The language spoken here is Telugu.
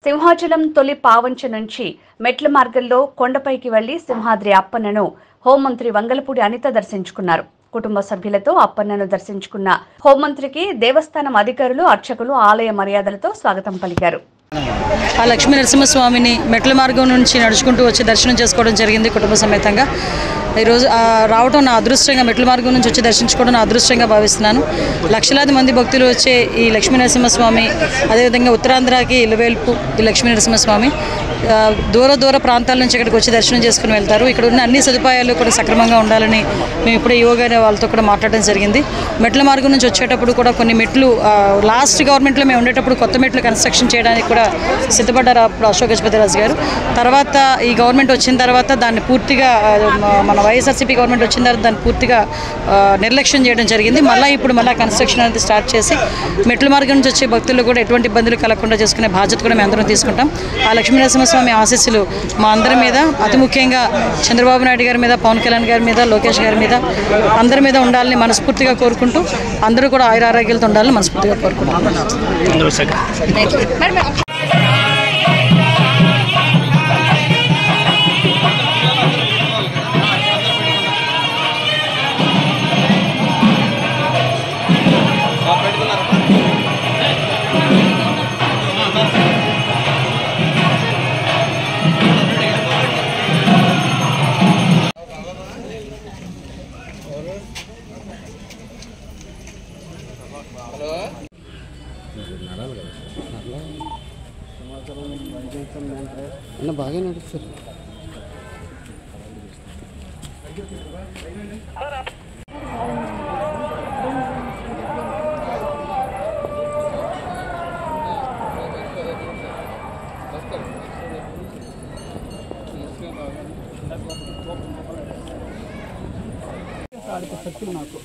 సింహాచలం తొలి పావంచ నుంచి మెట్ల మార్గంలో కొండపైకి వెళ్లి సింహాద్రి అప్పన్నను హోంమంత్రి వంగలపూడి అనిత దర్శించుకున్నారు. కుటుంబ సభ్యులతో అప్పన్నను దర్శించుకున్న హోంమంత్రికి దేవస్థానం అధికారులు, అర్చకులు ఆలయ మర్యాదలతో స్వాగతం పలికారు. ఆ లక్ష్మీ నరసింహస్వామిని మెట్ల మార్గం నుంచి నడుచుకుంటూ వచ్చి దర్శనం చేసుకోవడం జరిగింది కుటుంబ సమేతంగా. ఈరోజు రావడం నా అదృష్టంగా, మెట్ల మార్గం నుంచి వచ్చి దర్శించుకోవడం నా అదృష్టంగా భావిస్తున్నాను. లక్షలాది మంది భక్తులు వచ్చే ఈ లక్ష్మీ నరసింహస్వామి, అదేవిధంగా ఉత్తరాంధ్రకి ఇలవేల్పు ఈ లక్ష్మీ నరసింహస్వామి దూర ప్రాంతాల నుంచి ఇక్కడికి వచ్చి దర్శనం చేసుకుని వెళ్తారు. ఇక్కడ ఉన్న అన్ని సదుపాయాలు కూడా సక్రమంగా ఉండాలని మేము ఇప్పుడే యోగా వాళ్ళతో కూడా మాట్లాడడం జరిగింది. మెట్ల మార్గం నుంచి వచ్చేటప్పుడు కూడా కొన్ని మెట్లు లాస్ట్ గవర్నమెంట్లో మేము ఉండేటప్పుడు కొత్త మెట్లు కన్స్ట్రక్షన్ చేయడానికి కూడా సిద్ధపడ్డారు అప్పుడు అశోక్ గజపతిరాజు గారు. తర్వాత ఈ గవర్నమెంట్ వచ్చిన తర్వాత దాన్ని పూర్తిగా మన వైఎస్ఆర్సీపీ గవర్నమెంట్ వచ్చిన తర్వాత దాన్ని పూర్తిగా నిర్లక్ష్యం చేయడం జరిగింది. ఇప్పుడు మళ్ళీ కన్స్ట్రక్షన్ అనేది స్టార్ట్ చేసి మెట్ల మార్గం నుంచి వచ్చే భక్తులు కూడా ఎటువంటి ఇబ్బందులు కలగకుండా చేసుకునే బాధ్యత కూడా మేము అందరం తీసుకుంటాం. ఆ లక్ష్మీ నరసింహస్వామి ఆశీస్సులు మా అందరి మీద, అతి ముఖ్యంగా చంద్రబాబు నాయుడు గారి మీద, పవన్ కళ్యాణ్ గారి మీద, లోకేష్ గారి మీద, అందరి మీద ఉండాలని మనస్ఫూర్తిగా కోరుకుంటూ అందరూ కూడా ఆయురారోగ్యాలతో ఉండాలని మనస్ఫూర్తిగా కోరుకుంటున్నాం. అన్న బాగా నడుస్తారు. నాకు